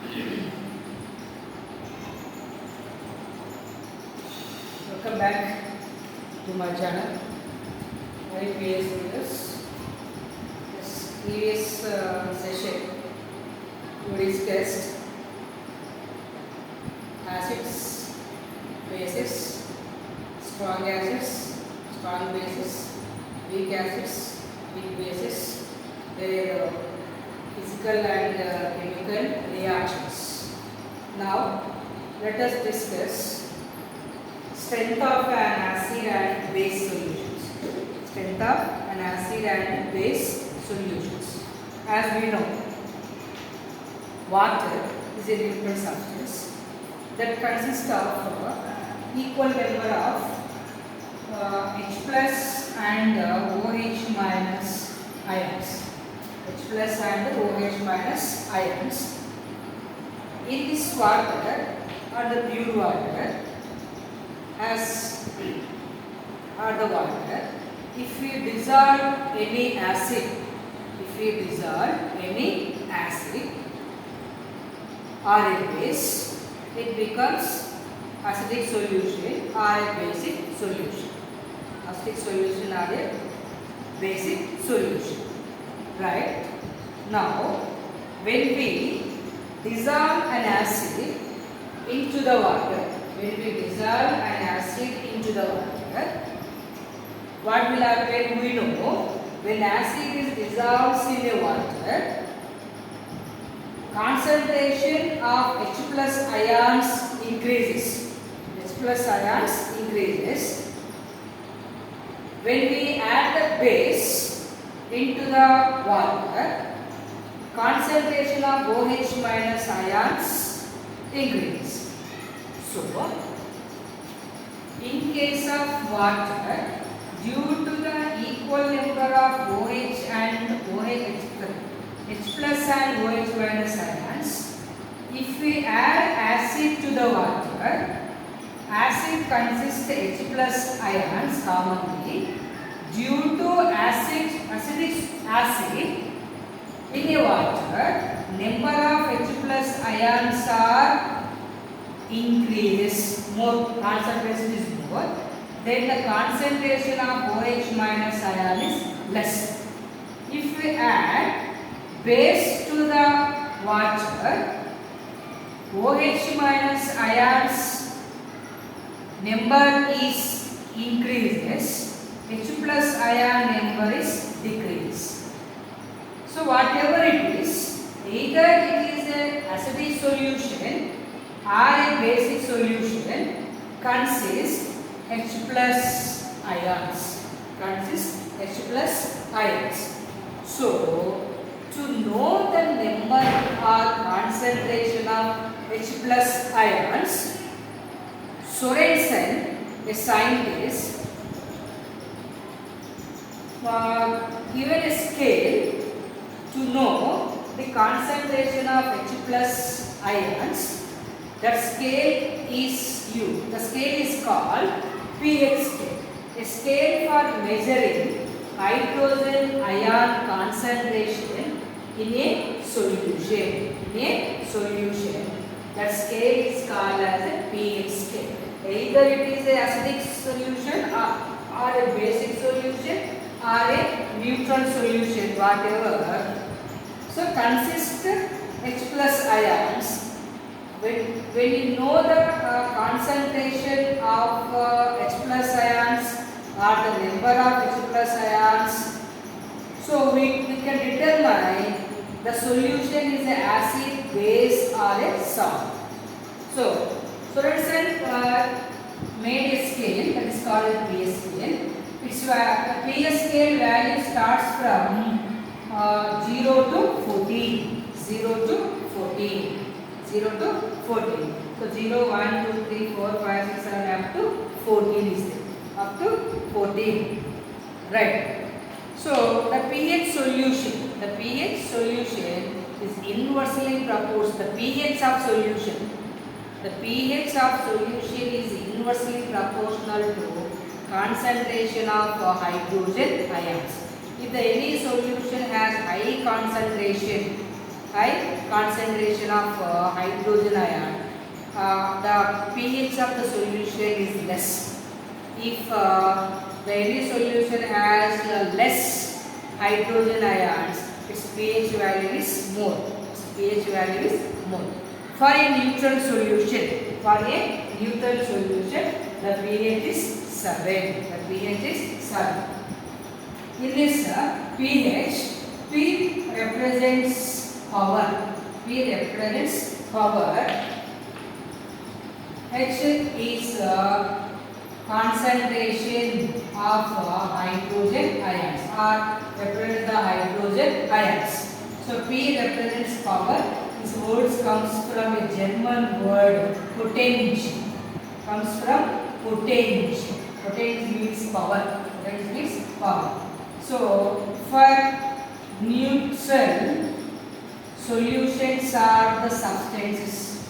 Welcome back to my channel. My PS videos. This previous session we discussed acids, bases, strong acids, strong bases, weak acids, weak bases, their physical and chemical reactions. Now let us discuss strength of an acid and base solutions. Strength of an acid and base solutions. As we know, water is a neutral substance that consists of equal number of H plus and OH minus ions. H plus and OH minus ions. In this water or the pure water, as the water, if we dissolve any acid, or a base, it becomes acidic solution or a basic solution. Acidic solution or a basic solution. Right? Now, when we dissolve an acid into the water, what will happen? We know when acid is dissolved in the water, concentration of H plus ions increases. When we add the base into the water, concentration of OH minus ions increases. So, in case of water, due to the equal number of OH and H plus and OH minus ions, if we add acid to the water, acid consists H plus ions commonly. Due to acidic acid in a water, number of H plus ions are increases, more concentration is more, then the concentration of OH minus ion is less. If we add base to the water, OH minus ions number is increases, H plus ion number is decreases. So whatever it is, either it is an acidic solution or a basic solution, consists H plus ions. So, to know the number or concentration of H plus ions, Sorensen, a scientist, given a scale to know the concentration of H plus ions. That scale is used. The scale is called pH scale. A scale for measuring hydrogen ion concentration in a solution. That scale is called as a pH scale. Either it is a acidic solution or a basic solution or a neutral solution, whatever. So consists H plus ions. When you know the concentration of H plus ions or the number of H plus ions, so we can determine the solution is an acid, base or a salt. So Sorensen made a scale that is called a pH scale. Its pH scale value starts from 0 to 14. 0 to 14. So 0, 1, 2, 3, 4, 5, 6, 7 up to 14 is there. Up to 14. Right. So the pH solution is inversely proportional. The pH of solution is inversely proportional to concentration of hydrogen ions. If any solution has high concentration high concentration of hydrogen ion, the pH of the solution is less. If the any solution has less hydrogen ions, its pH value is more. Its pH value is more. For a neutral solution, the pH is 7. The pH is 7. In this pH, P represents power. P represents power. H is concentration of hydrogen ions, or represents the hydrogen ions. So P represents power. This word comes from a German word potential. Comes from potential. Potential means power. Potential means power. So for neutral solutions are the substances.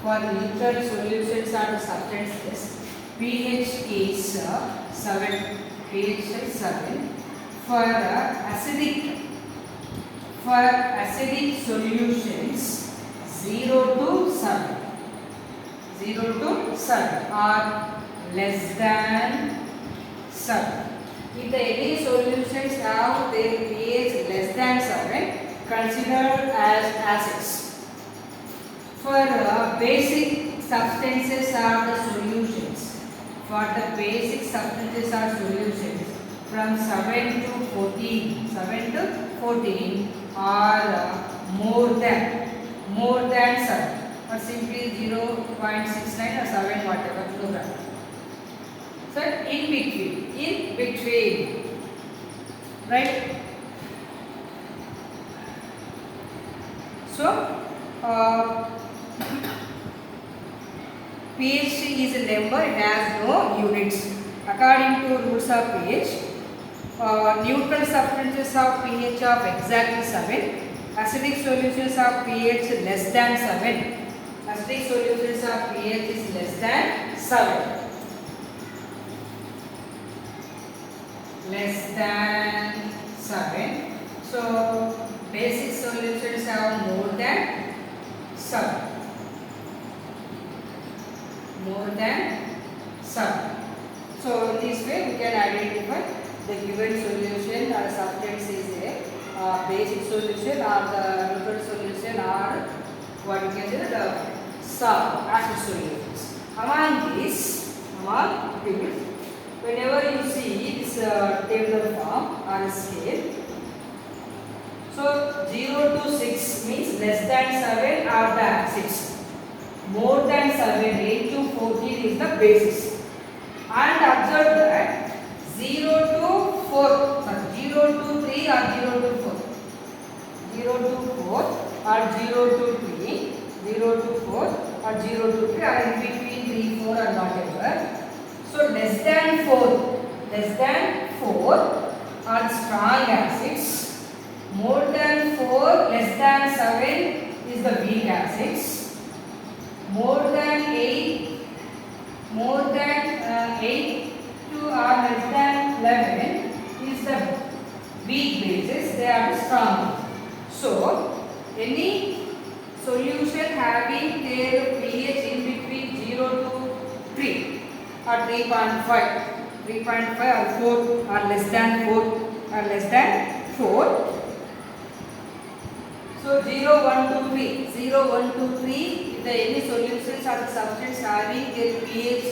For neutral solutions are the substances. pH is 7. pH is 7. For acidic solutions 0 to 7. 0 to 7 or less than 7. If the any solutions have their pH less than 7, considered as acids. For basic substances are the solutions. For the basic substances are solutions from 7 to 14. 7 to 14 are more than 7. Or simply 0.69 or 7, whatever, no problem. So in between, right? So pH is a number, it has no units. According to rules of pH, neutral substances have pH of exactly 7. Acidic solutions have pH less than 7. Acidic solutions have pH is less than 7. Less than 7. So basic solutions have more than 7. More than 7. So in this way we can identify the given solution or substance is a basic solution or the neutral solution or what you can say the acid solutions. Among these, whenever you see this tabular form or scale, so 0 to 6 means less than 7 are the acids. More than 7, 8 to 14 is the basis. And observe that 0 to 4, 0 to 3 or 0 to 4. 0 to 4 or 0 to 3, 0 to 4 or 0 to 3 or in between 3, 4 or whatever. So less than 4 are strong acids. More than 4, less than 7 is the weak acids. More than 8 to or less than 11 is the weak bases. They are strong. So any solution having their pH in between 0 to 3 or 3.5 or 4 or less than 4 or less than 4. So 0, 1, 2, 3. 0, 1, 2, 3. If the any solutions or the substance having their pH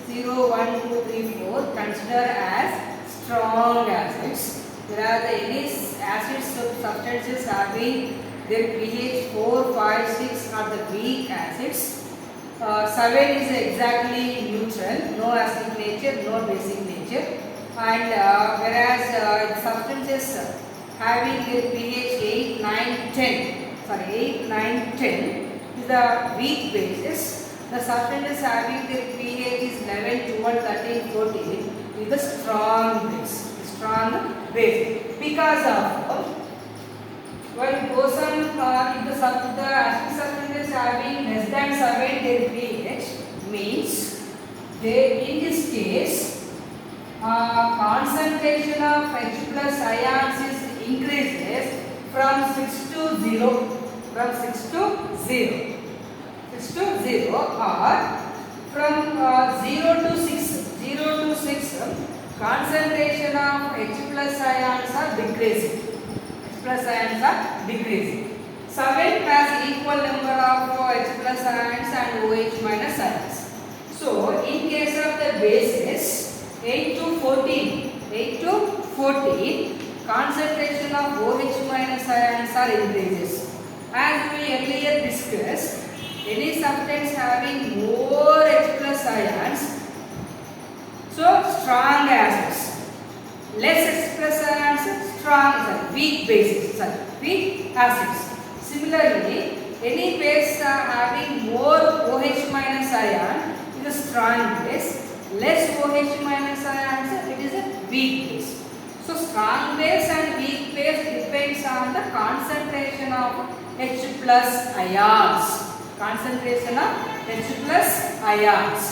0, 1, 2, 3, 4 consider as strong acids. There are the any acids substances having their pH 4, 5, 6 are the weak acids. 7 is exactly neutral, no acidic nature, no basic nature. And whereas substances having their pH 8, 9, 10, sorry 8, 9, 10 is the weak bases. The substances having their pH is 11, 12, 13, 14 is the strong base. Because of when it goes on, if the acid substances having less than 7 their pH means they in this case concentration of H plus ions is increases from 6 to 0. from 6 to 0. 6 to 0 or from 0 to 6. 0 to 6 concentration of H plus ions are decreasing. H plus ions are decreasing. 7 has equal number of H plus ions and OH minus ions. So in case of the bases 8 to 14, 8 to 14, concentration of OH minus ions are increases. As we earlier discussed, any substance having more H plus ions, so strong acids, less H plus ions, strong, weak bases, weak acids. Similarly, any base having more OH minus ion is a strong base, less OH minus ions it is a weak base. So strong base and weak base depends on the concentration of H plus ions. Concentration of H plus ions.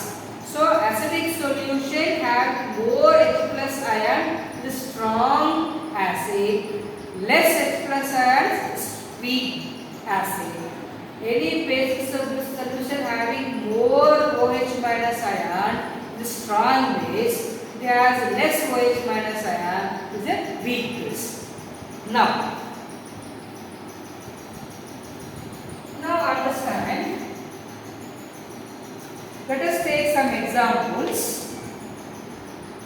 So acidic solution have more H plus ion is strong acid, less H plus ion is weak acid. Any basic solution having more OH minus ion is strong base, it has less OH minus ion is a weak base. Now understand. Let us take some examples.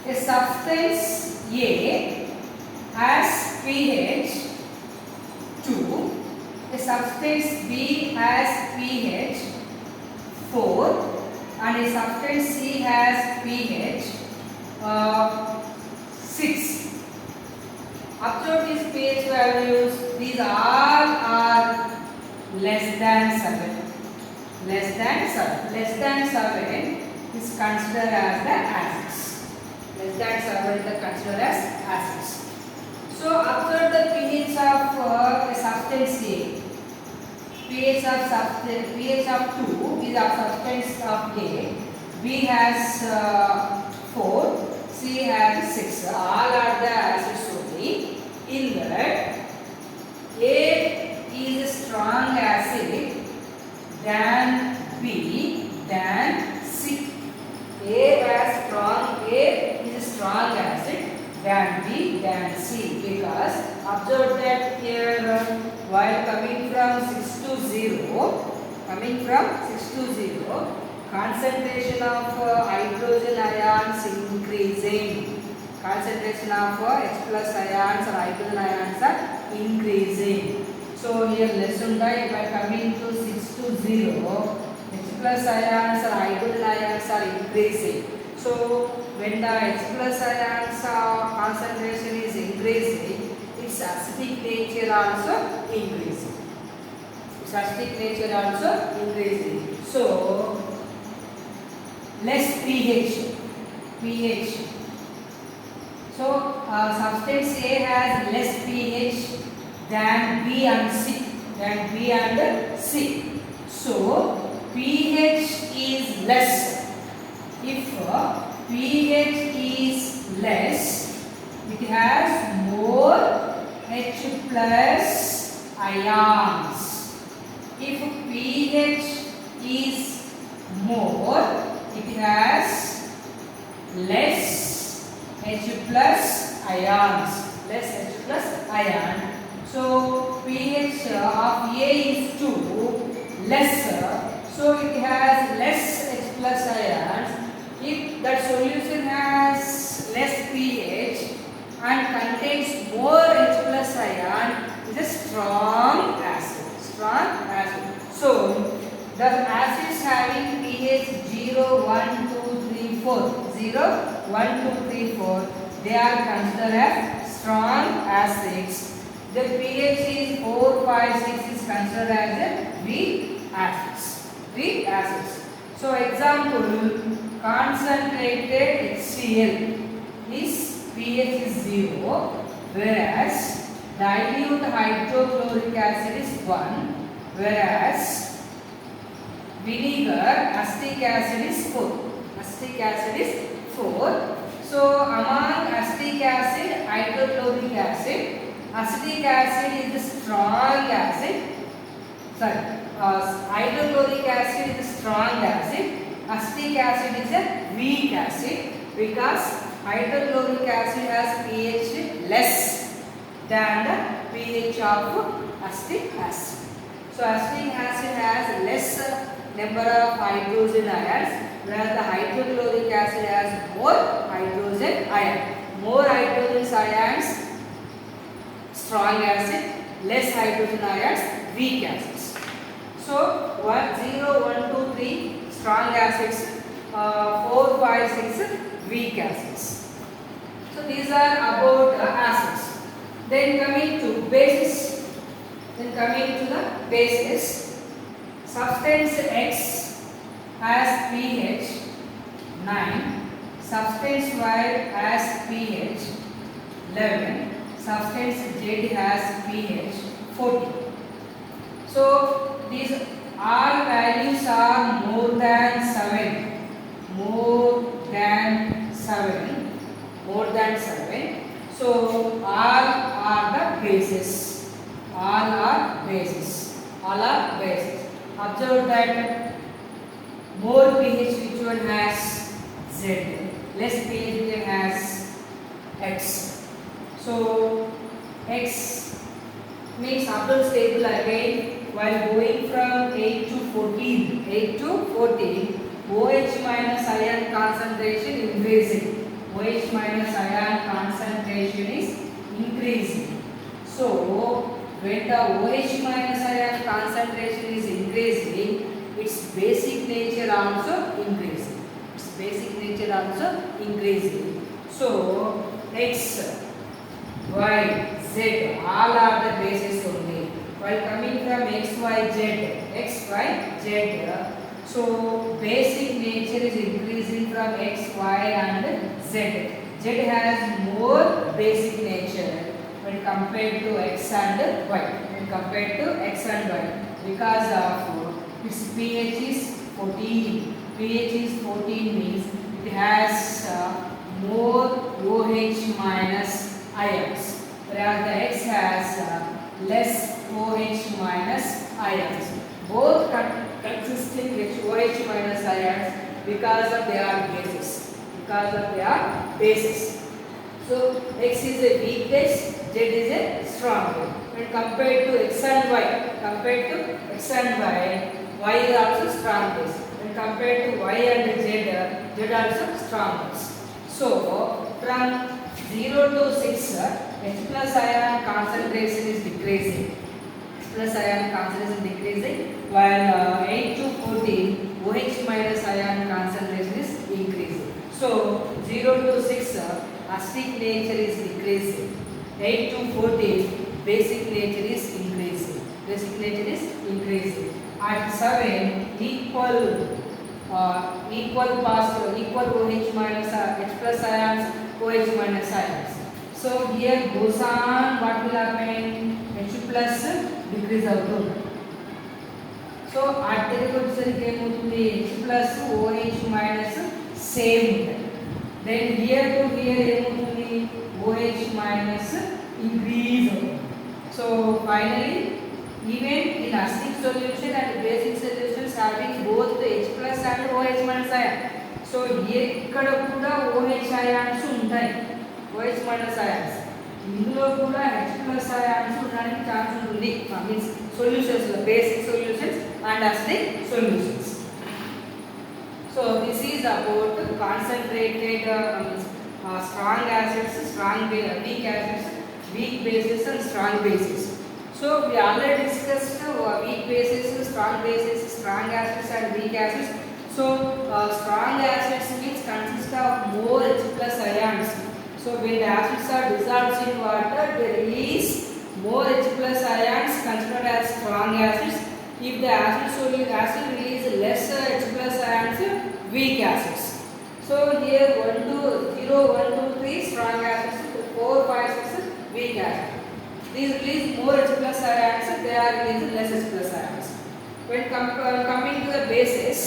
A substance A has pH 2, a substance B has pH 4, and a substance C has pH 6. Observe these pH values. These all are less than 7. Less than 7. Less than 7 is considered as the acids. Less than 7 is considered as acids. So observe the pH of a substance A. pH of 2 is of substance of A. B has 4. C has 6. All are the acids only. In that, A is a strong acid than B than C. A is a strong acid than B than C, because observe that here while coming from 6 to 0, concentration of hydrogen ions increasing. Concentration of H plus ions or hydrogen ions are increasing. So here lesson by coming to 6 to 0, H plus ions or hydrogen ions are increasing. So when the H plus ions concentration is increasing, its acidic nature also increasing. So less pH. So substance A has less pH than B and C. So pH is less. If pH is less, it has more H plus ions. If pH is more, it has less H plus ions. So pH of A is 2, lesser. So it has less H plus ions. If that solution has less pH and contains more H plus ion, it is a strong acid. So the acids having pH 0, 1, 2, 3, 4, 0, 1, 2, 3, 4, they are considered as strong acids. The pH is 4, 5, 6 is considered as a weak acids. So example, concentrated HCl is pH is 0, whereas dilute hydrochloric acid is 1, whereas vinegar acetic acid is 4. So among acetic acid, hydrochloric acid, acetic acid is the strong acid sorry, hydrochloric acid is a strong acid, acetic acid is a weak acid, because hydrochloric acid has pH less than the pH of acetic acid. So acetic acid has less number of hydrogen ions, whereas the hydrochloric acid has more hydrogen ions. More hydrogen ions, strong acid, less hydrogen ions, weak acids. So 1, 0, 1, 2, 3 strong acids, 4, 5, 6 weak acids. So these are about acids. Then coming to bases. Substance X has pH 9, substance Y has pH 11, substance Z has pH 14. So these all values are more than 7. So all are the bases. All are bases. Observe that more pH which one has Z, less pH which one has X. So X means upward stable again while going from 8 to 14. OH minus ion concentration increasing. OH minus ion concentration is increasing. So when the OH minus ion concentration is increasing, its basic nature also increasing. So X, Y, Z all are the bases only. While coming from X, Y, Z, so basic nature is increasing from X, Y and Z. Z has more basic nature when compared to X and Y. Because of its pH is 14. pH is 14 means it has more OH minus ions, whereas the X has less OH minus ions. Both consisting with OH minus ions because of their bases. So X is a weak base, Z is a strong base. When compared to X and Y, Y is also strong base. When compared to Y and Z also strong base. So from 0 to 6, H plus ion concentration is decreasing. While 8 to 14, OH minus ion concentration is increasing. So 0 to 6, acidic nature is decreasing. 8 to 14, basic nature is increasing. At 7, equal OH minus H plus ions, OH minus ions. So here goes on, what will happen? H plus decrease అవుతుంది. So అట్టకి వచ్చేసరికి ఏమవుతుంది? H plus OH minus same ఉంటుంది. Then here to here ఏమవుతుంది? OH minus increase అవుతుంది. So finally, even in acidic solution and basic solutions having both H plus and OH minus ion. So ఇక్కడ కూడా OH ions ఉంటాయి. OH minus ions. ఇందులో కూడా H plus ions ఉండడానికి chance ఉంటుంది. Means solutions లో basic solutions and acidic solutions. So this is about concentrated strong acids, weak acids, weak bases and strong bases. So we already discussed weak bases, strong bases, strong acids and weak acids. So strong acids means consist of more H plus ions. So when the acids are dissolved in water, they release more H plus ions considered as strong acids. If the acid release less H plus ions, weak acids. So here 1 to 0, 1 to 3 strong acids, 4, 5, 6 weak acids. These release more H plus ions, they are releasing less H plus ions. When coming to the bases,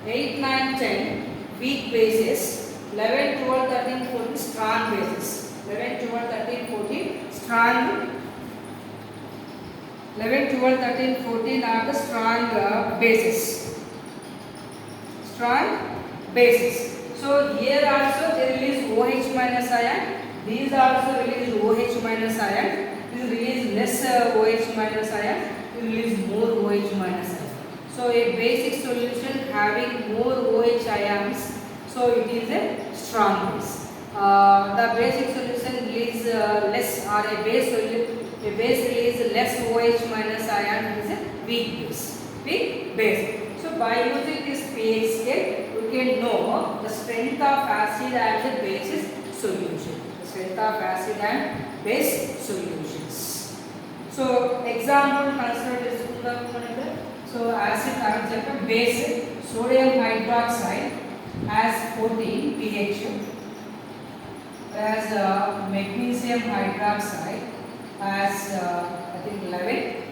8, 9, 10 weak bases, 11, 12, 13, 14 strong bases. 11, 12, 13, 14 strong 11, 12, 13, 14 are the strong bases. Strong bases. So here also they release OH minus ion. These also release OH minus ion. This release less OH minus ion. This release more OH minus ion. So a basic solution having more OH ions. So it is a strong base. The basic solution release less, or a base release less OH minus ion. It is a weak base. Weak base. So by using this pH scale, we can know the strength of acid and the base solution. The strength of acid and base solutions. So example consider this. So acid concept base sodium hydroxide has 14 pH, whereas magnesium hydroxide has I think 11.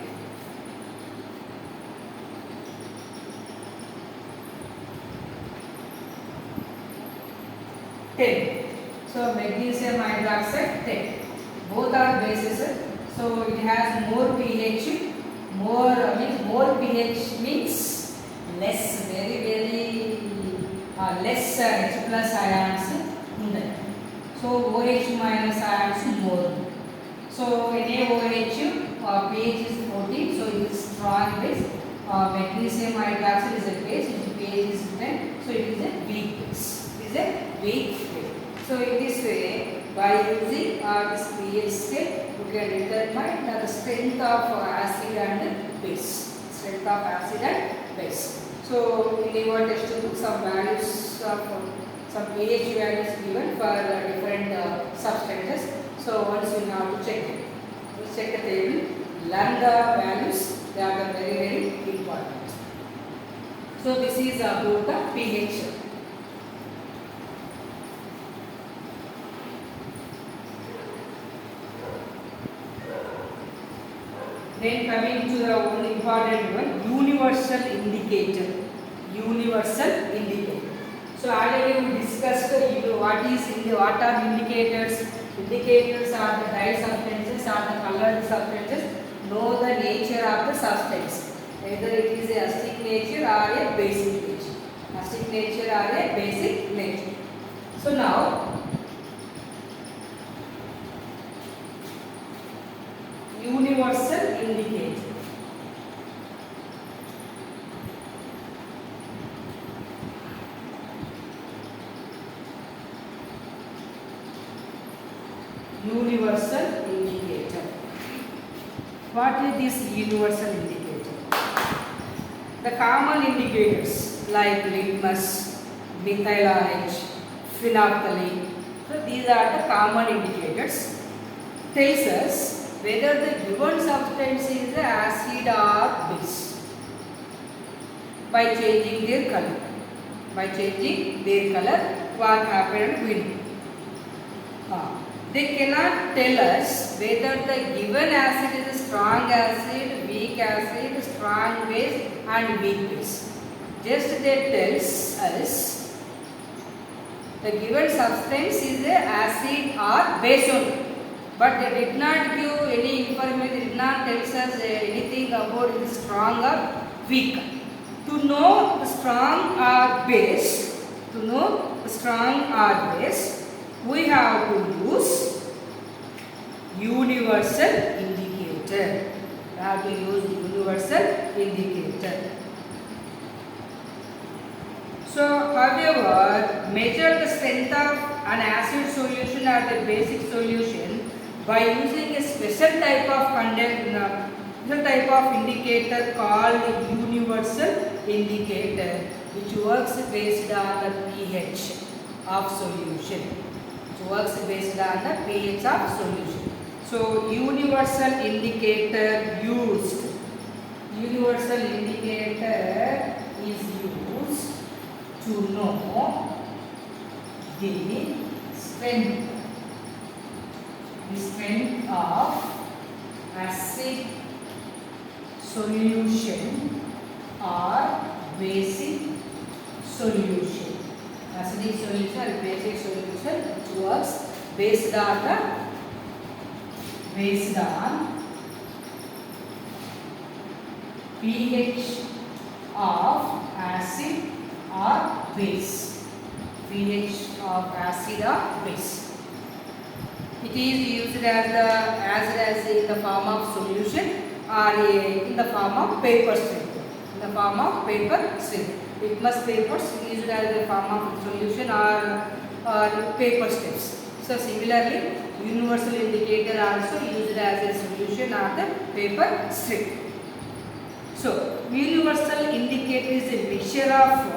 So magnesium hydroxide 10. Both are bases. So it has more pH. More pH means less, very less H plus ions. So OH minus ions more. So NaOH pH is 14. So it is strong base. Magnesium hydroxide is a base. Its pH is 10. So it is a weak base. It is a weak base. So in this way, by using this pH scale, we can determine the strength of acid and base. Strength of acid and base. So in our textbook, some values of some pH values given for different substances. So once you have to check it, you check the table, learn the values. They are very important. So this is about the pH. Then coming to the one important one, universal indicator. Universal indicator. So already we discussed what are indicators. Indicators are the dye substances or the colored substances. Know the nature of the substance. Either it is a acidic nature or a basic nature. Acidic nature or a basic nature. So now universal indicator. Universal indicator. What is this universal indicator? The common indicators like litmus, methyl RH, phenolphthalein. So these are the common indicators. Tells us whether the given substance is acid or base by changing their color. By changing their color, what happened will. They cannot tell us whether the given acid is a strong acid, weak acid, strong base and weak base. Just they tells us the given substance is a acid or base only. But they did not give any information, did not tell us anything about it is strong or weak. To know the strong or base, we have to use universal indicator. We have to use universal indicator. So, however, measure the strength of an acid solution or the basic solution by using a special type of indicator called universal indicator, which works based on the pH of solution. So universal indicator used. Universal indicator is used to know the strength of acid solution or basic solution. Acidic solution or basic solution, which works based on pH of acid or base. pH of acid or base. It is used as in the form of solution or in the form of paper strip. In the form of paper strip. Litmus papers used as a form of solution or paper strips. So similarly, universal indicator also used as a solution or the paper strip. So universal indicator is a mixture of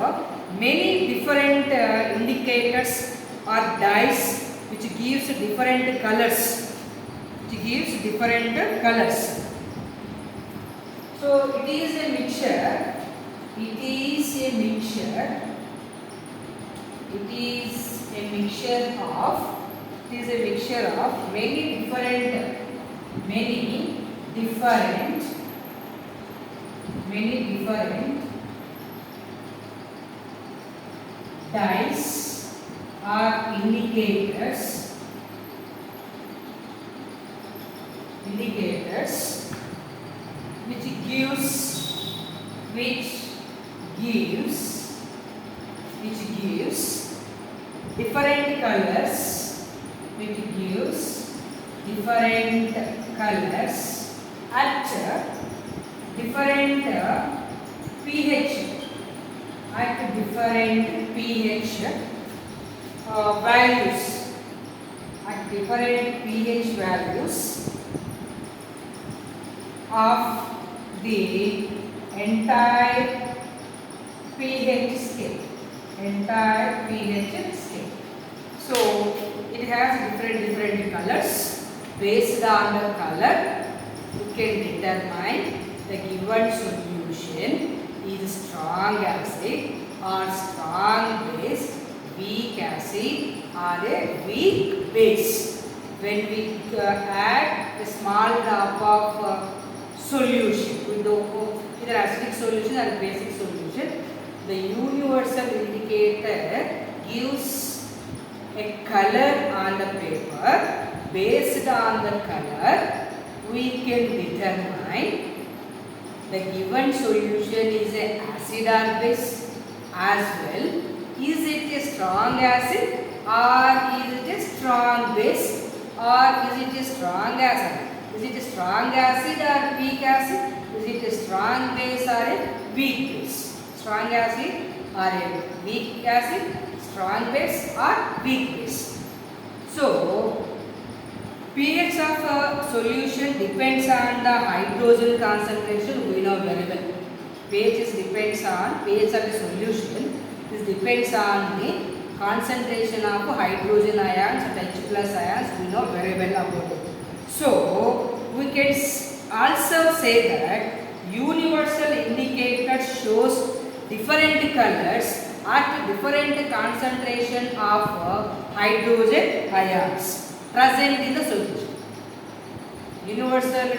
many different indicators or dyes which gives different colors. So it is a mixture. It is a mixture of many different dyes or indicators which gives different colors at different pH values, at different pH values of the entire pH scale. So it has different colors. Based on the color, you can determine the given solution is strong acid or strong base, weak acid or a weak base. When we add a small drop of solution, we do either acidic solution or basic solution, the universal indicator gives a color on the paper. Based on the color, we can determine the given solution is an acid or base as well. Is it a strong acid or is it a strong base or is it a strong acid? Is it a strong acid or weak acid? Is it a strong base or a weak base? Strong acid or a weak acid? Strong base or weak base? So pH of a solution depends on the hydrogen concentration. We know very well. pH depends on pH of the solution. This depends on the concentration of hydrogen ions and H plus ions. We know very well about it. So we can also say that universal indicator shows different colors at different concentration of hydrogen ions present in the solution. Universal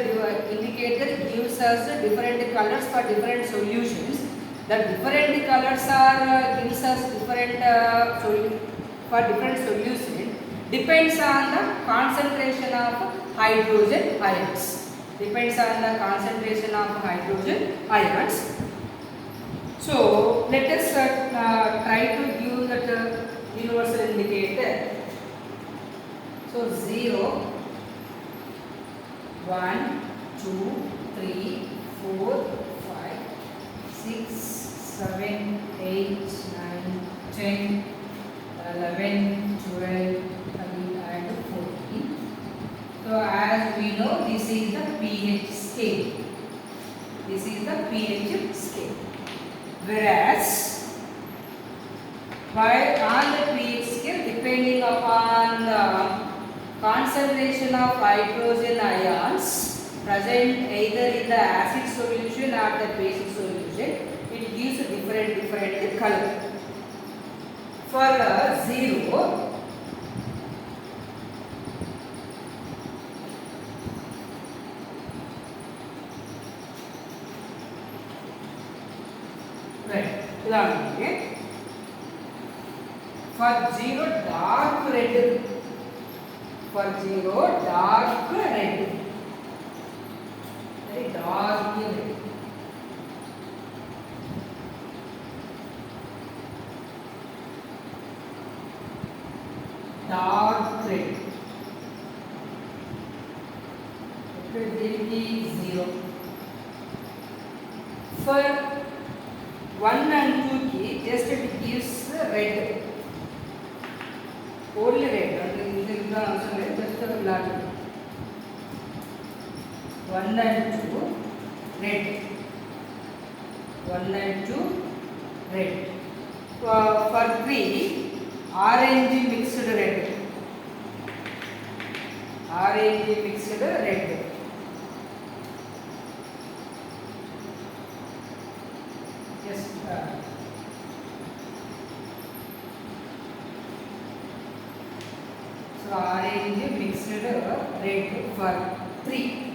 indicator gives us different colors for different solutions. The different colors are gives us different for different solutions. Depends on the concentration of hydrogen ions. Depends on the concentration of hydrogen ions. So let us try to give that universal indicator. So 0, 1, 2, 3, 4, 5, 6, 7, 8, 9, 10, 11, 12, 13 and 14. So as we know, this is the pH scale. Whereas while on the pH scale, depending upon the concentration of hydrogen ions present either in the acid solution or the basic solution, it gives a different color. For 0, right, for 0 dark red. Very dark red. for 1 and 2 key, just it gives red. Only red. Just a black. 1 and 2 red. 1 and 2 red. For 3, orange mixed red. Orange mixed red. Yes. So orange mixed red for 3.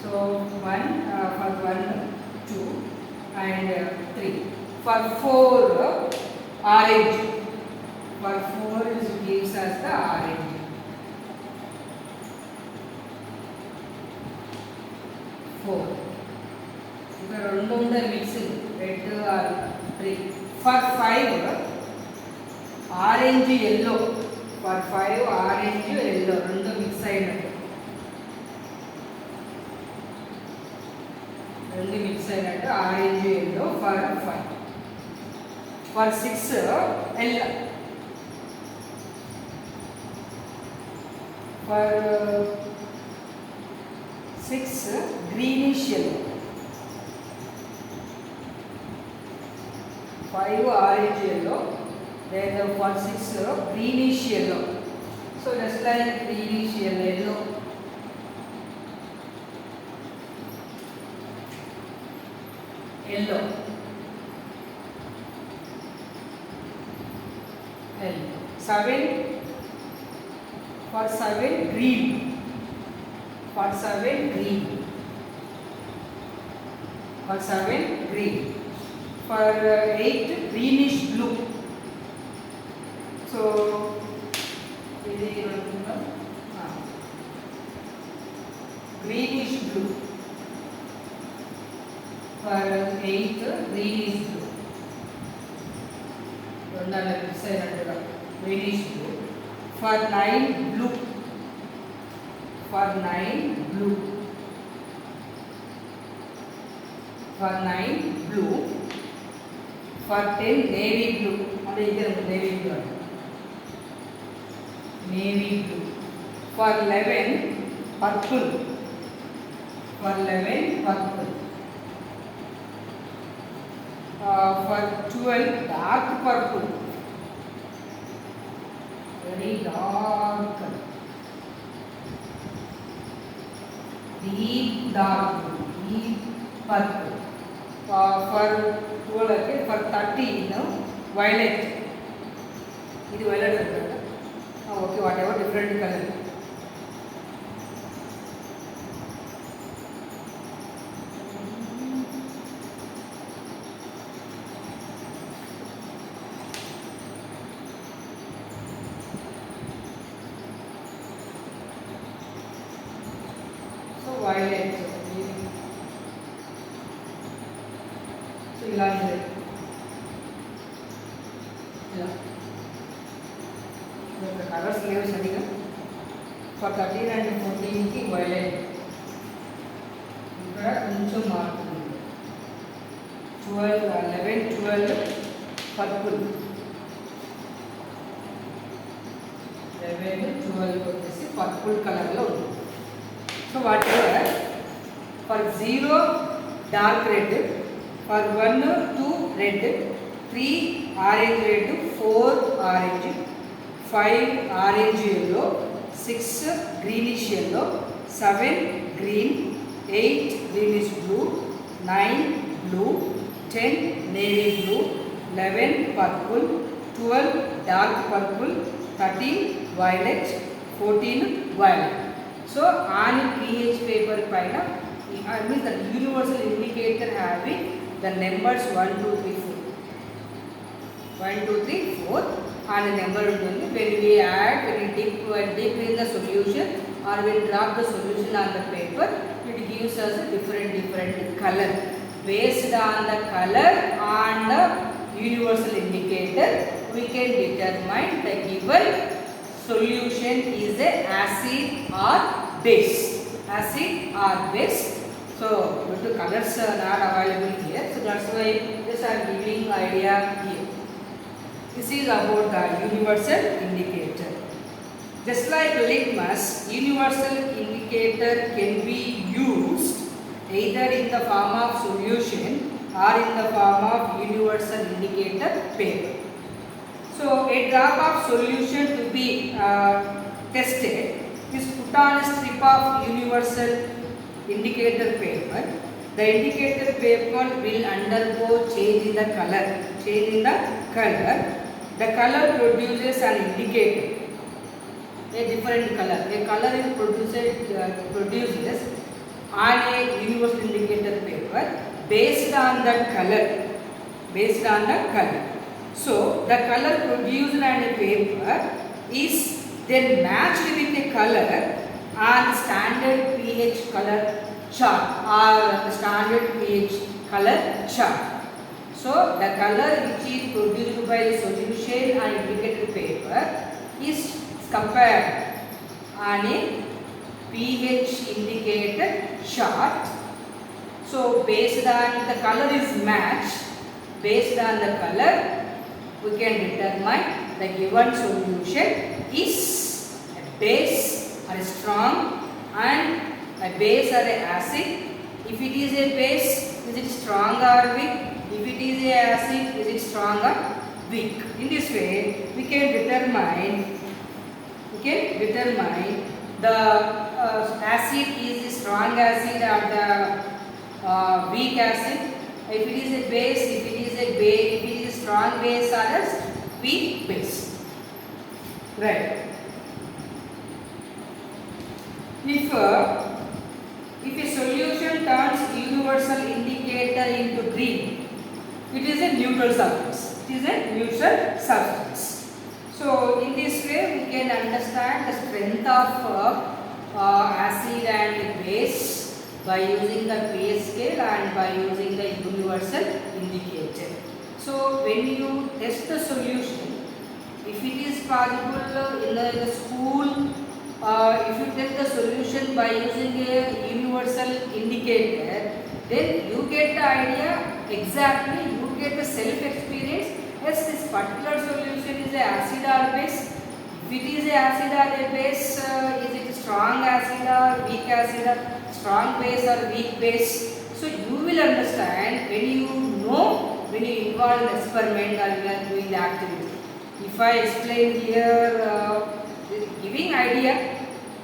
So 1 for 1, 2 and 3. For 4, orange. For 4 it gives us the orange. 4. If you don't mixing red or 3. For 5, orange yellow. For 5, orange yellow. Rendu mix ayinattu. Rendu mix ayinattu orange yellow for 5. For 6, yellow. For 6, greenish yellow. 5, orange yellow. Then for 6, greenish yellow. So just like greenish yellow. Yellow. 7, for 7, green. For 7, green. For 7, green. For 8, greenish blue. So greenish blue. For 8, greenish blue. Greenish blue. For 9, blue. For 9, blue. For 9, blue. For 10, navy blue. Navy blue. Navy blue. For 11, purple. For 11, purple. For 12, dark purple. Very dark. Deep dark. Deep purple. For 12, okay. For 13, violet. This violet. Okay, whatever different color. So violet. So ilaante. Yeah. The colors leave sadiga. For 13 and 14 ki violet. ఇక్కడ కొంచెం మారుతుంది. 12, 11, 12 purple. 11, 12 వచ్చేసి purple colour లో ఉంది. So whatever for 0 dark red, for 1, 2 red, 3 orange red, 4 orange, 5 orange yellow, 6 greenish yellow, 7 green, 8 greenish blue, 9 blue, 10 navy blue, 11 purple, 12 dark purple, 13 violet, 14 violet. So on pH paper paina, I mean the universal indicator having the numbers 1, 2, 3, 4. 1, 2, 3, 4 and the number ఉంటుంది. When we add, when we dip in the solution or we drop the solution on the paper, it gives us a different color. Based on the color on the universal indicator, we can determine the given solution is a acid or base. Acid or base. So due to colors are not available here, so that's why just I am giving idea here. This is about the universal indicator. Just like litmus, universal indicator can be used either in the form of solution or in the form of universal indicator paper. So a drop of solution to be tested is put on a strip of universal indicator paper. The indicator paper will undergo change in the color. The color produces an indicator, a different color. A color is produces on a universal indicator paper based on the color. So the color produced on a paper is then matched with a color on standard pH color chart or the standard pH color chart. So the color which is produced by the solution on indicator paper is compared on a pH indicator chart. So based on the color is matched, based on the color we can determine the given solution is a base or a strong and a base or a acid. If it is a base, is it strong or weak? If it is a acid, is it strong or weak? In this way we can determine the acid is the strong acid or the weak acid. If it is a base, if it is a strong base or a weak base. Right. If a solution turns universal indicator into green, it is a neutral substance. So in this way we can understand the strength of acid and base by using the pH scale and by using the universal indicator. So when you test the solution, if it is possible in the school, if you test the solution by using a universal indicator, then you get the idea exactly, you get the self-experience. Yes, this particular solution is a acid or base. If it is a acid or a base, is it strong acid or weak acid or strong base or weak base? So you will understand when you involve in experiment or you are doing the activity. If I explain here, giving idea,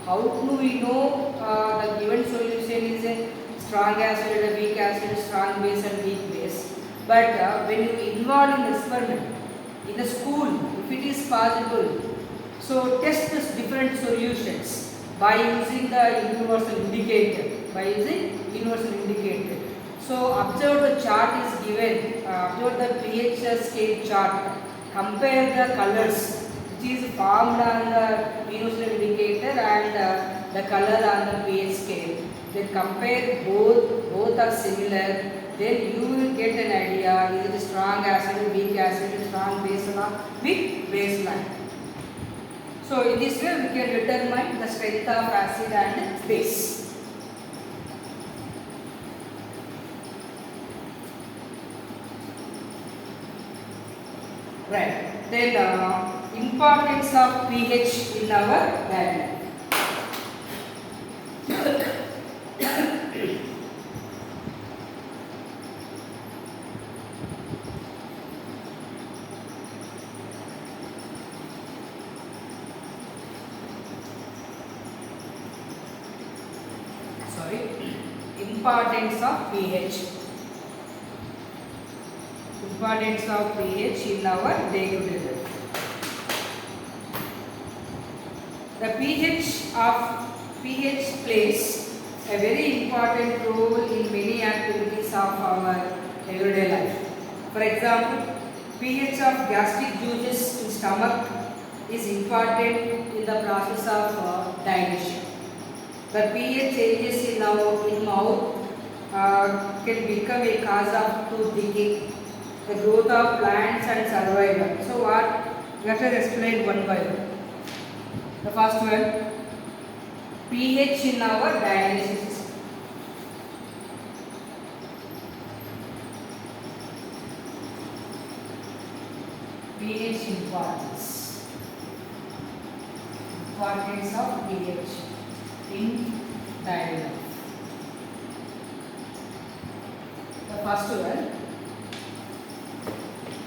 how do we know the given solution is a strong acid or a weak acid, strong base and weak base. But when you involve in experiment in the school, if it is possible, so test this different solutions by using the universal indicator. So observe the chart is given, observe the pH scale chart, compare the colors which is formed on the universal indicator and the color on the pH scale. Then compare both are similar, then you will get an idea is it strong acid, weak acid, strong base or weak baseline. So in this way we can determine the strength of acid and base. Right. Then importance of pH in our diagram. Importance of pH. Importance of pH in our day-to-day life. The pH plays a very important role in many activities of our everyday life. For example, pH of gastric juices in stomach is important in the process of digestion. The pH changes in mouth can become a cause of tooth decay, the growth of plants and survival. So let us explain one by one. The first one, pH in our digestion system. pH importance. Importance of pH in daily life. The first one,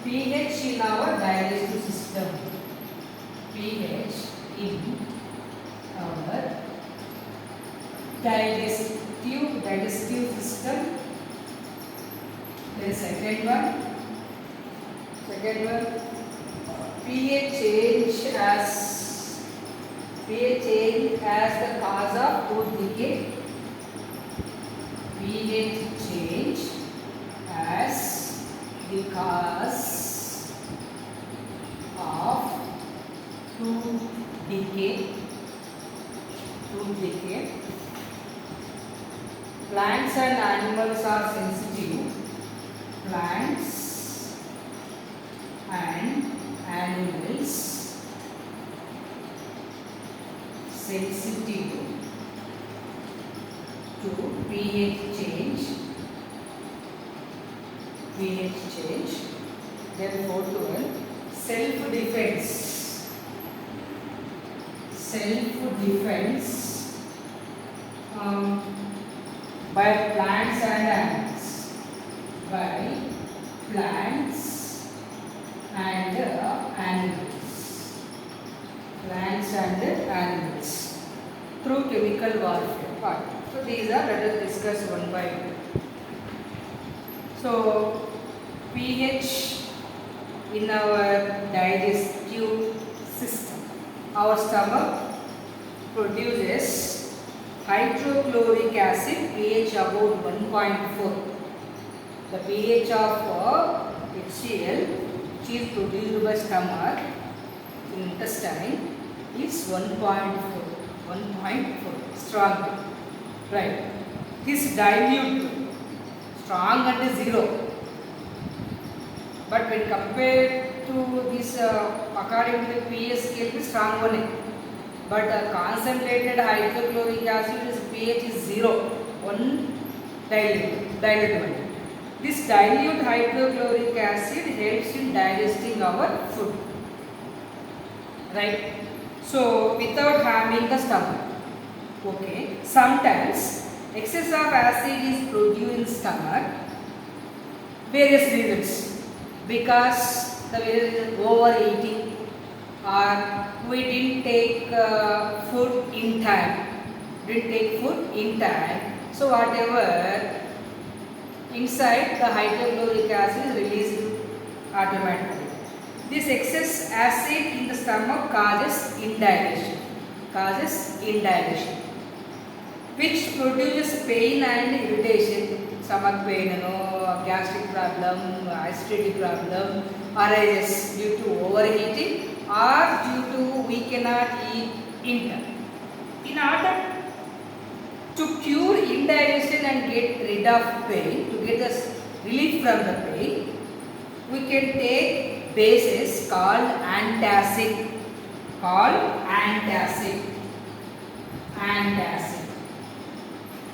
pH in our digestive system. pH in our digestive system. The second one, pH change as the cause of tooth decay. pH change as the cause of tooth decay. Plants and animals are sensitive. Plants and animals sensitive to pH change. Then fourth one, self-defense. By plants and animals. Plants and animals through chemical warfare part. So these are, let us discuss one by one. So pH in our digestive system. Our stomach produces hydrochloric acid pH about 1.4. The pH of HCl which is produced by stomach intestine is 1.4 strong, right? This dilute strong at 0, but when compared to this according to the pH scale is strong one, but concentrated hydrochloric acid is pH is 0, 1 dilute one. This dilute hydrochloric acid helps in digesting our food, right? So without harming the stomach. Okay. Sometimes excess of acid is produced in stomach. Various reasons. Because the overeating, or we didn't take food in time. So whatever inside the hydrochloric acid is released automatically. This excess acid in the stomach causes indigestion, which produces pain and irritation. Stomach pain, gastric problem, acidity problem arises due to overeating or due to we cannot eat in time. In order to cure indigestion and get rid of pain, to get the relief from the pain, we can take bases called antacid.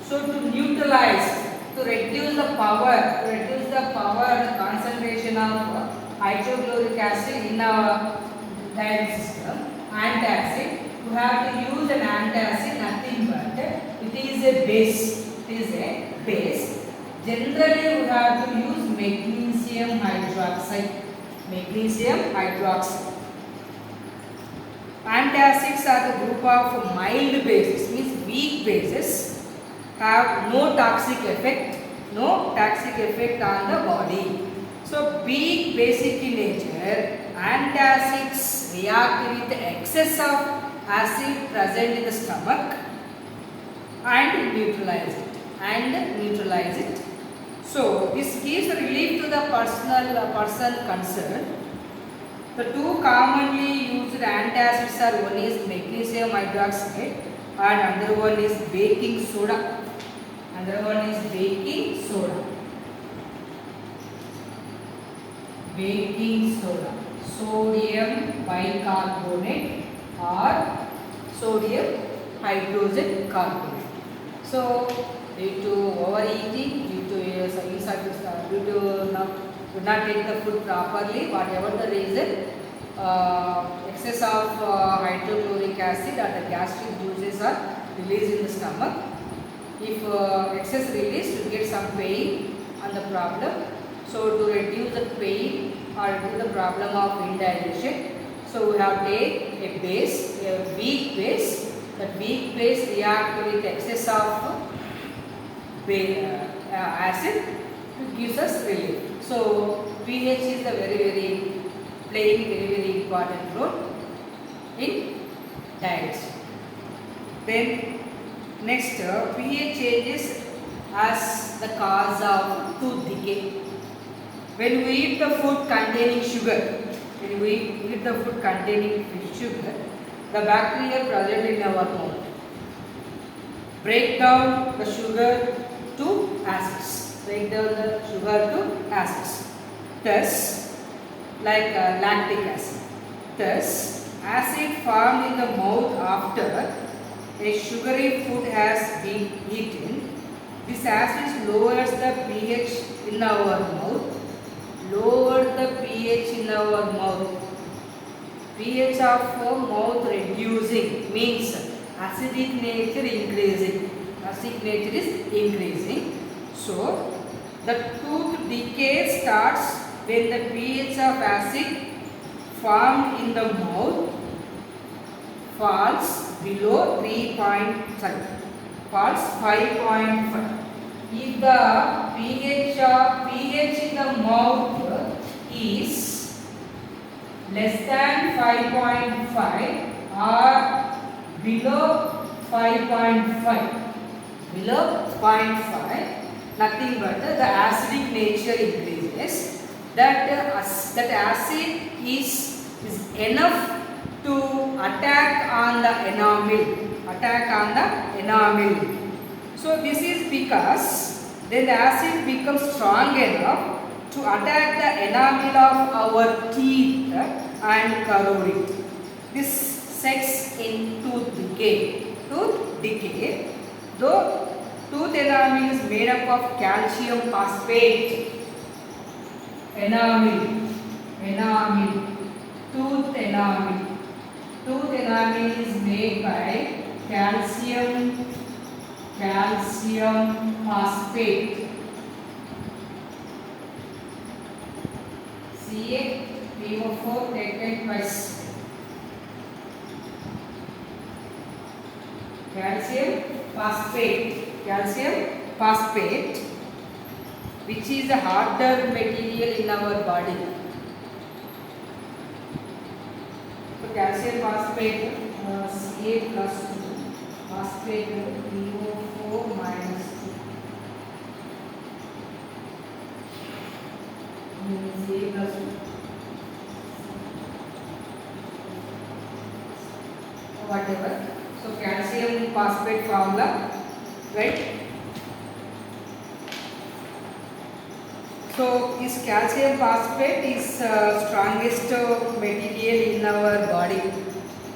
So to neutralize, to reduce the power and concentration of hydrochloric acid in our digestive system, antacid, you have to use an antacid, nothing but it is a base. Generally you have to use magnesium hydroxide. Antacids are the group of mild bases, means weak bases, have no toxic effect on the body. So being basic in nature, antacids react with the excess of acid present in the stomach and neutralize it. So this gives relief to the person concerned. The two commonly used antacids are, one is magnesium hydroxide and another one is baking soda. Sodium bicarbonate or sodium hydrogen carbonate. So due to overeating, due to do not take the food properly, whatever the reason, excess of hydrochloric acid or the gastric juices are released in the stomach. If excess release, you get some pain on the problem. So to reduce the pain or reduce the problem of indigestion, so we have take a base, a weak base. That weak base react with excess of acid, it gives us relief. So pH is the playing very important role in digestion. Then next, pH changes as the cause of tooth decay. When we eat the food containing sugar, the bacteria present in our mouth break down the sugar to acids. Thus, like lactic acid. Thus, acid formed in the mouth after a sugary food has been eaten. This acid lowers the pH in our mouth. pH of mouth reducing means acidic nature is increasing. So, the tooth decay starts when the pH of acid formed in the mouth falls below 5.5. If the pH in the mouth is less than 5.5 or below 5.5, nothing but the acidic nature increases. That acid is enough to attack on the enamel. So this is because then the acid becomes strong enough to attack the enamel of our teeth and corrode it. This sets in tooth decay. Though tooth enamel is made up of calcium phosphate. Tooth enamel is made by calcium phosphate. CaPO4 taken twice. Calcium phosphate, which is a harder material in our body. So calcium phosphate, Ca plus 2, phosphate PO4 minus 2, Ca plus 2, whatever. So calcium phosphate formula, right? So this calcium phosphate is strongest material in our body.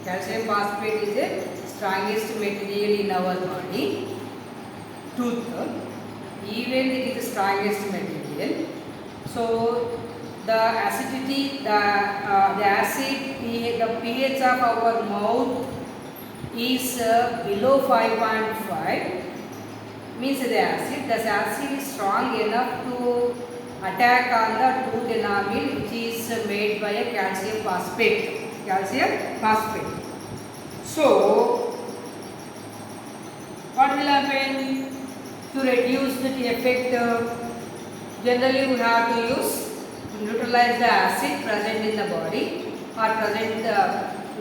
Calcium phosphate is the strongest material in our body. Tooth, even it is the strongest material. So the acidity, the pH of our mouth is below 5.5, means the acid is strong enough to attack on the tooth enamel, which is made by a calcium phosphate. So what will happen to reduce the effect? Generally we have to neutralize the acid present in the body, or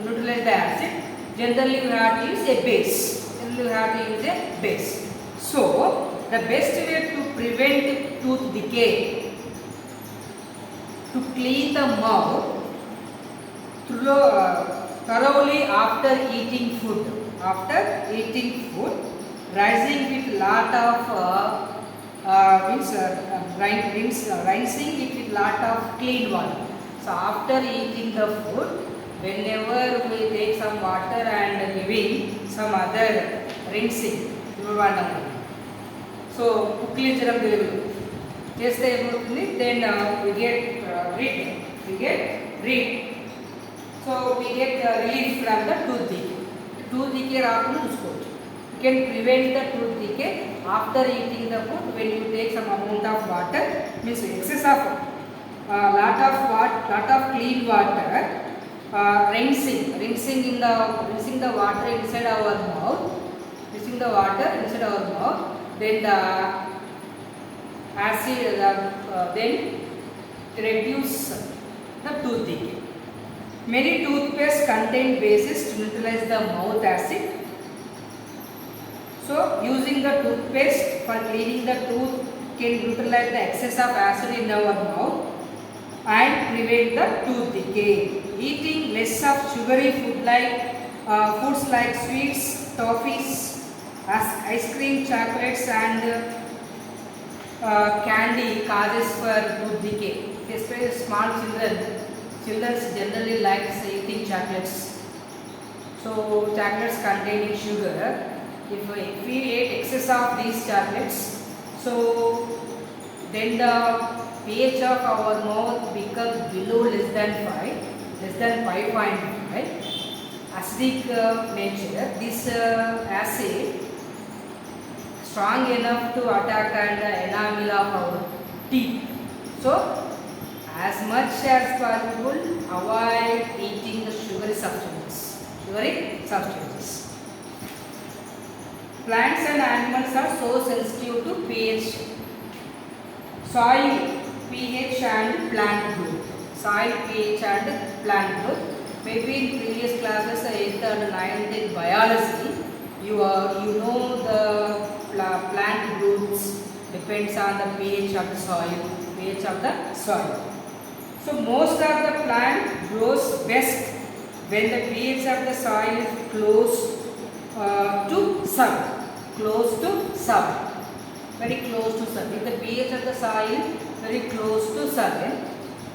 neutralize the acid. Generally we have to use a base. So the best way to prevent tooth decay, to clean the mouth thoroughly after eating food, rinsing with lot of rinsing it with lot of clean water. So after eating the food, whenever we take some water and giving some other rinsing, so చేస్తే ఏమవుతుంది then we get rid so we get relief from the tooth decay రాకుండా చూసుకోవచ్చు. You can prevent the tooth decay after eating the food when you take some amount of water, means excess of lot of clean water, rinsing the water inside our mouth, then the acid then reduce the tooth decay. Many toothpaste contain bases to neutralize the mouth acid. So using the toothpaste for cleaning the tooth can neutralize the excess of acid in our mouth and prevent the tooth decay. Eating less of sugary foods like sweets, toffees, ice cream, chocolates and candy causes for tooth decay. Especially small children generally like eating chocolates. So chocolates containing sugar. If we eat excess of these chocolates, so then the pH of our mouth becomes below less than 5.5. Acidic nature. This acid strong enough to attack the enamel of our teeth. So as much as possible avoid eating the sugary substances. Plants and animals are so sensitive to pH. Soil pH and plant growth. Maybe in previous classes 8th and 9th in biology you know the plant growths depends on the pH of the soil. So most of the plant grows best when the pH of the soil is close to 7. Very close to 7. If the pH of the soil very close to 7,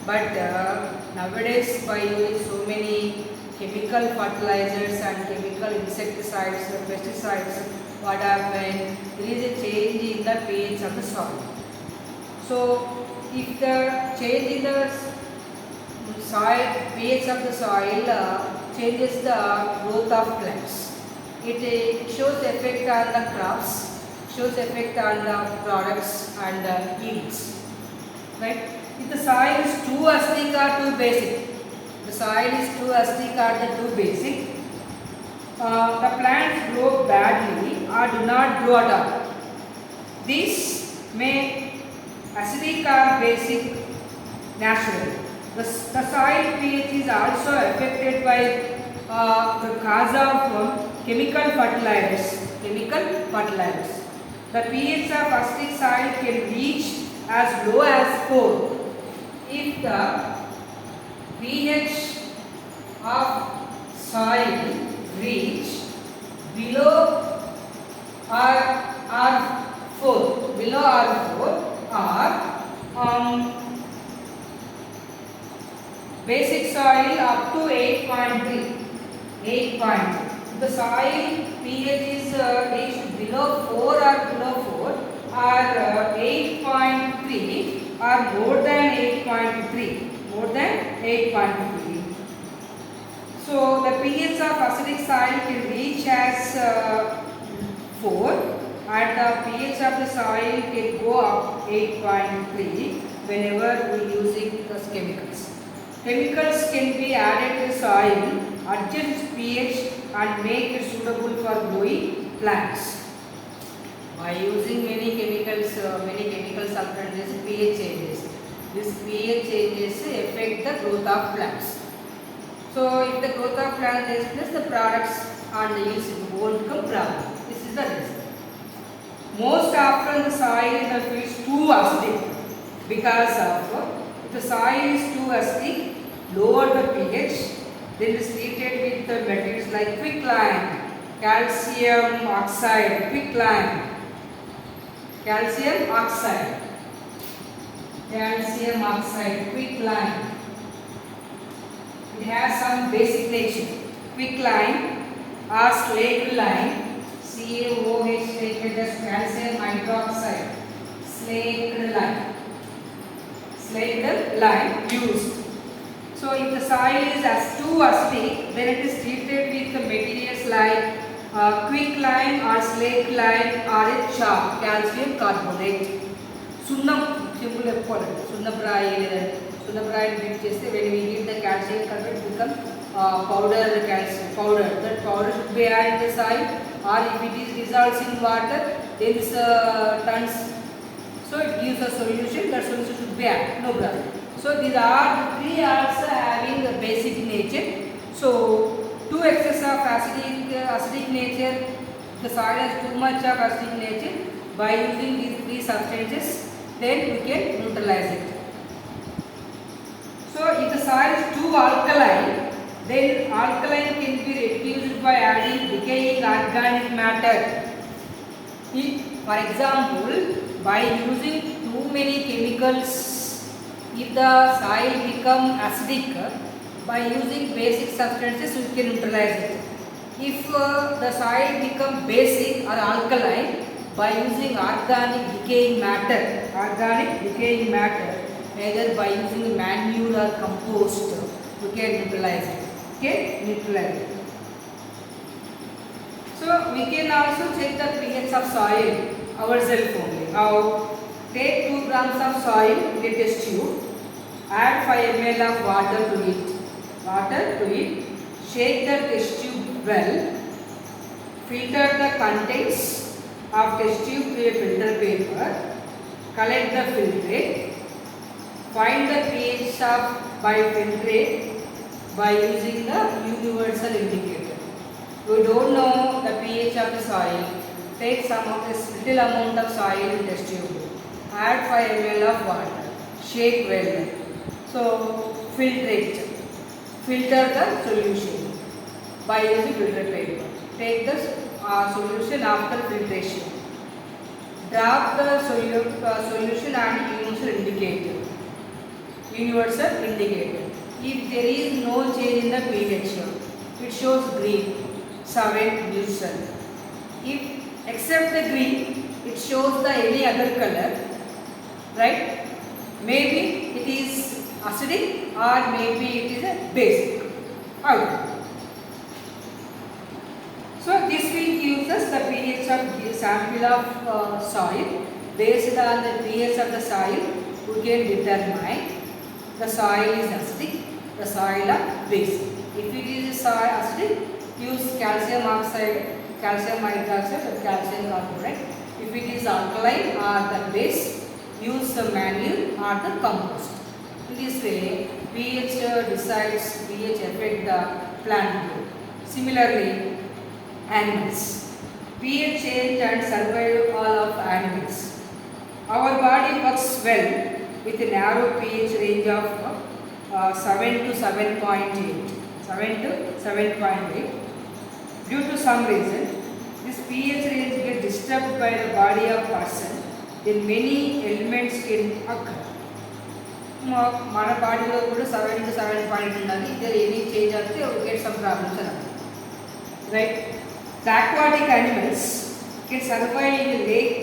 but nowadays by using so many chemical fertilizers and chemical insecticides, pesticides, what happens? There is a change in the pH of the soil. So if the change in the soil pH of the soil changes the growth of plants, it shows effect on the crops, shows effect on the products and yields, right? If the soil is too acidic or too basic, the plants grow badly or do not grow at all. These may acidic or basic naturally. The soil pH is also affected by the cause of chemical fertilizers. The pH of acidic soil can reach as low as 4. If the pH of soil reach below or 4, or basic soil up to 8.3. The soil pH is reached below 4 or 8.3 or more than 8.3. So the pH of acidic soil can reach as 4 and the pH of the soil can go up 8.3 whenever we using those chemicals. Chemicals can be added to soil, adjust pH and make it suitable for growing plants. By using many chemical substances, pH changes. This pH changes affect the growth of plants. So if the growth of plants takes place, the products and the yields won't come problem. This is the reason. Most often the soil in the field is too acidic because of if the soil is too acidic, lower the pH, then it is treated with the materials like quicklime, calcium oxide, quicklime. It has some basic nature. Quicklime or slaked lime, CaOH taken as calcium hydroxide, slaked lime. slaked lime used. So if the soil is too acidic, then it is treated with the materials like quicklime or slaked lime or a chalk, calcium carbonate. Sunnam, simple Sunnaprai heat cheste when we heat the calcium carbonate become powder calcium powder. That powder should be added in the soil, or if it is dissolved in water, then this turns. So it gives a solution. That solution should be added. No problem. So these are three also having a basic nature. So to excess of acidic nature, the soil has too much of acidic nature. By using these three substances, then we can neutralize it. So if the soil is too alkaline, then alkaline can be reduced by adding decaying organic matter. For example, by using too many chemicals, if the soil become acidic, by using basic substances we can neutralize it. If the soil become basic or alkaline, by using organic decaying matter, either by using manure or compost, we can neutralize it. Okay, neutralize it. So we can also check the pH of soil ourselves only. Now take 2 grams of soil in a test tube, add 5 ml of water to it, shake the test tube well, filter the contents of test tube through a filter paper, collect the filtrate, find the pH by filtrate by using the universal indicator. We don't know the pH of the soil, take some of this little amount of soil in test tube, add 5 ml of water, shake well. So filtrate, filter the solution by using filter paper. Take the solution after filtration. Drop the solution and universal indicator. If there is no change in the pH, it shows green, 7 neutral. If except the green, it shows the any other color, right? Maybe it is acidic or maybe it is a basic. So this will give us the pH of the sample of soil. Based on the pH of the soil, we can determine the soil is acidic, the soil is basic. If it is acidic, use calcium oxide, calcium hydroxide or calcium carbonate. If it is alkaline or the base, use the manure or the compost. In this way, pH affect the plant growth. Similarly, animals. pH change and survival of animals. Our body works well with a narrow pH range of 7 to 7.8. 7 to 7.8. Due to some reason, this pH range gets disturbed by the body of person, then many elements can occur. మన బాడీలో కూడా 7 to 7.8 ఉండాలి. If there any change అయితే we get some problems around. Right? The aquatic animals can survive in a lake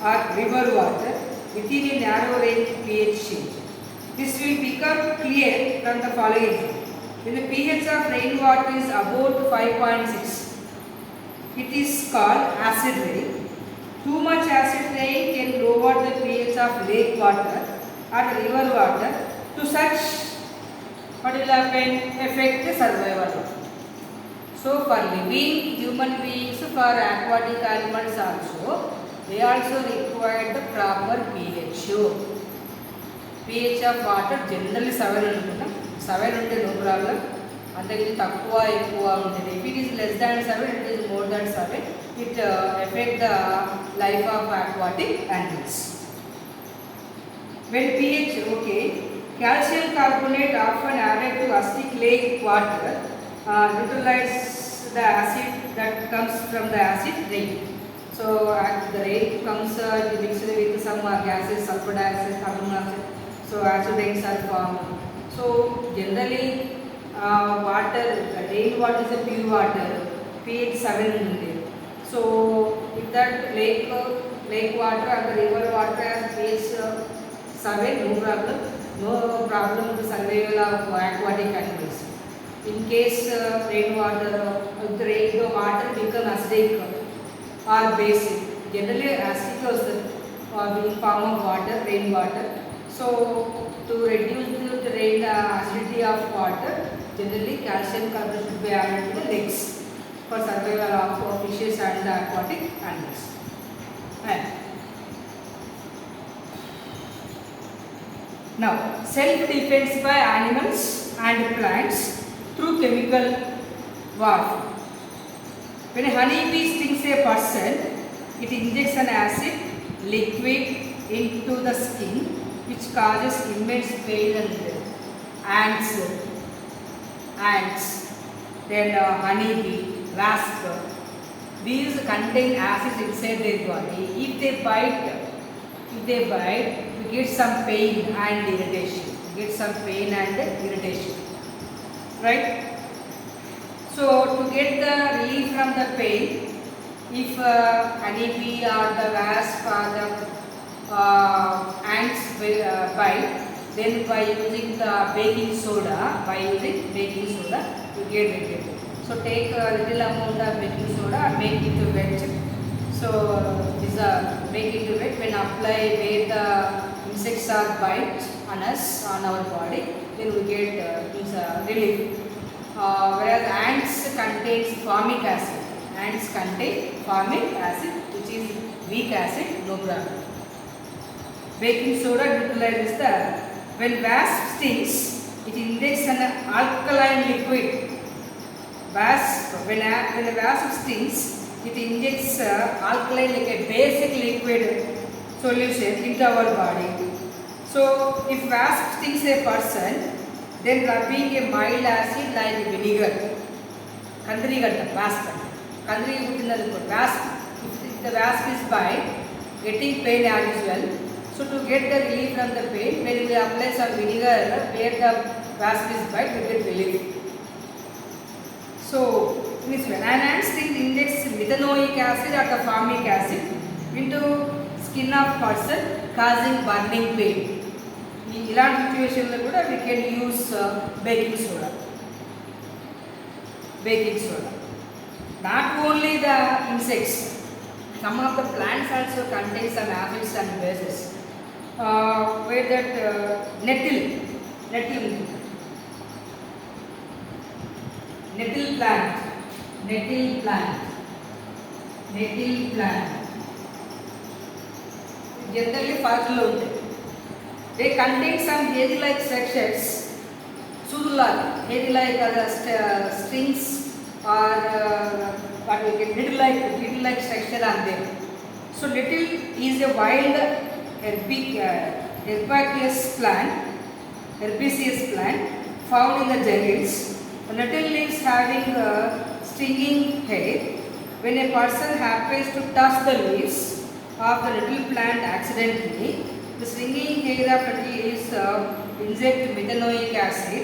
or river water within a narrow range pH change. This will become clear from the following. When the pH of rainwater is about 5.6, it is called acid rain. Too much acid rain can lower the pH of lake water or river water to such what will happen? Affect the survival. So for living human beings, for aquatic animals also, they also require the proper pH. pH of water generally 7 అనుకుంటాం. 7 ఉంటే no problem. అంతకుమించి తక్కువ ఎక్కువ ఉంటుంది. If it is less than 7, it is more than 7. It affect the life of aquatic animals. When pH okay, calcium carbonate often added to acidic lake water neutralize the acid that comes from the acid rain. So the rain comes mixed with some gases, sulfur dioxide, carbon monoxide. So acid rains are formed. So generally water, rain water is a pure water, pH 7 ఉంది. So if that lake water or the river water has pH 7, no problem. no problem with the survival of aquatic animals. In case rainwater, the water become acidic or basic. Generally acidic is in form of water, rainwater. So to reduce the rain acidity of water, generally calcium carbonate should be added to the legs for survival of fishes and aquatic animals. And now, self-defense by animals and plants through chemical warfare. When a honeybee stings a person, it injects an acid liquid into the skin, which causes immense pain and death. Ants, then honeybee, wasp. These contain acids inside their body. If they bite, you get some pain and irritation. Right? So to get the relief from the pain, if honeybee or the wasp or the ants bite, then by using the baking soda, you get relief. So take a little amount of baking soda and make it wet. So make it wet. When apply where the insects are bite on us, on our body, then we get relief. Whereas ants contains formic acid. Which is weak acid, no problem. Baking soda neutralizes when wasp stings, it injects an alkaline liquid. When a wasp stings, it injects alkaline like a basic liquid solution into our body. So if wasp stings a person, then rubbing a mild acid like vinegar. If the wasp is bite, getting pain as usual. So to get the relief from the pain, when we apply some vinegar where the wasp is bite, we get relief. So this one, an ant sting injects methanoic acid or the formic acid into skin of person, causing burning pain. In that situation, we can use baking soda. Not only the insects, some of the plants also contain some acids and bases. Where that nettle plant. Generally fertile. They contain some hairy-like structures, hairy-like strings or what we get needle-like structure are there. So nettle is a wild herbaceous plant found in the jungles. The nettle leaves having stinging hair. When a person happens to touch the leaves of the nettle plant accidentally, the stinging hair of nettle leaves inject methanoic acid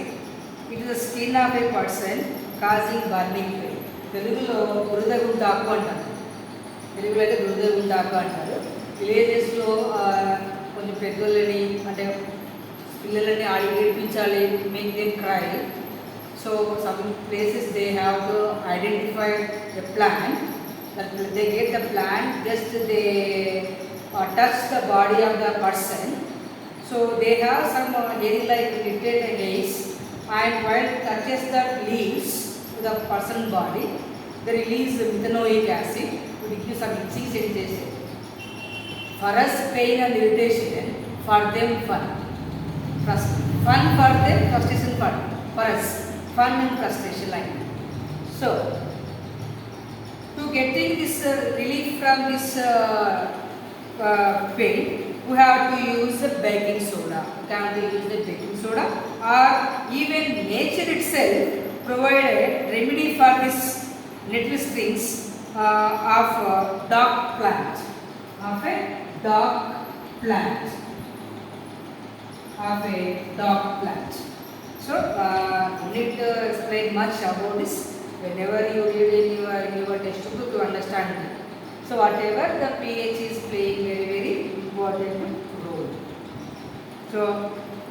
into the skin of a person, causing burning pain. తెలుగులో బురదగుంటాకు అంటారు. తెలుగులో అయితే బురదగుంటాకు అంటారు. విలేజెస్లో కొంచెం పెద్దోళ్ళని అంటే పిల్లలని ఆడి ఏడిపించాలి, make them cry. So some places they have to identify a plant. That they get the plant, just they touch the body of the person. So they have some hairy-like knitted hairs, and while touches the leaves to the person's body, they release methanoic acid to give some itching sensation. For us, pain and irritation. For them, fun. Fun for them, frustration for us. Fun and frustration like that. So, to getting this relief from this pain, we have to use baking soda. Or even nature itself provided remedy for this nettle strings of dog plant. So, need to explain much about this. Whenever you read in your textbook, you understand it. So, whatever the pH is playing very important role. So,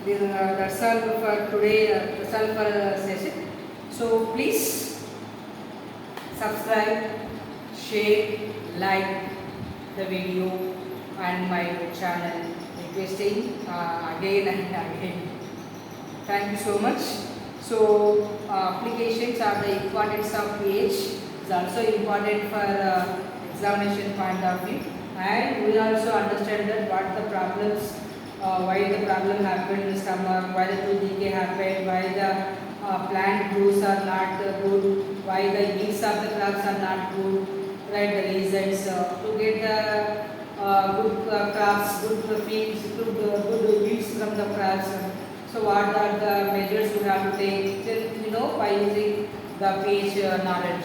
That's all for today. That's all for session. So please subscribe, share, like the video and my channel. Requesting again and again. Thank you so much. So applications are the importance of pH is also important for examination point of view, and we also understand that what the problems, why the problem happened in the stomach, why the tooth decay happened, why the plant growths are not good, why the yields of the crops are not good, right? The reasons to get the good crops, good fields, good yields from the crops. So what are the measures we have to take? Then, by using the pH knowledge.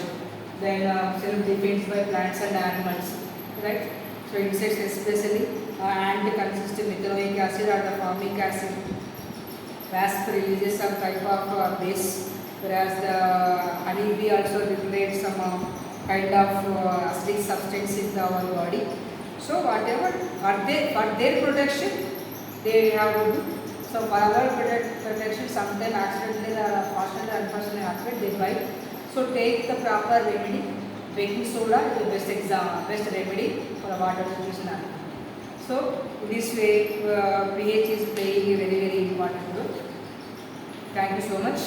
Then self-defense by plants and animals, right? So insects especially, and consistent methanoic acid or the formic acid. Wasp releases some type of base, whereas the honeybee also regulates some kind of acidic substance in our body. So whatever for their protection, they have to do. So for our protection, sometimes accidentally or fortunately unfortunately happen, they bite. So take the proper remedy. Baking soda is the best remedy for water solution. So in this way, pH is playing a very important role. Thank you so much.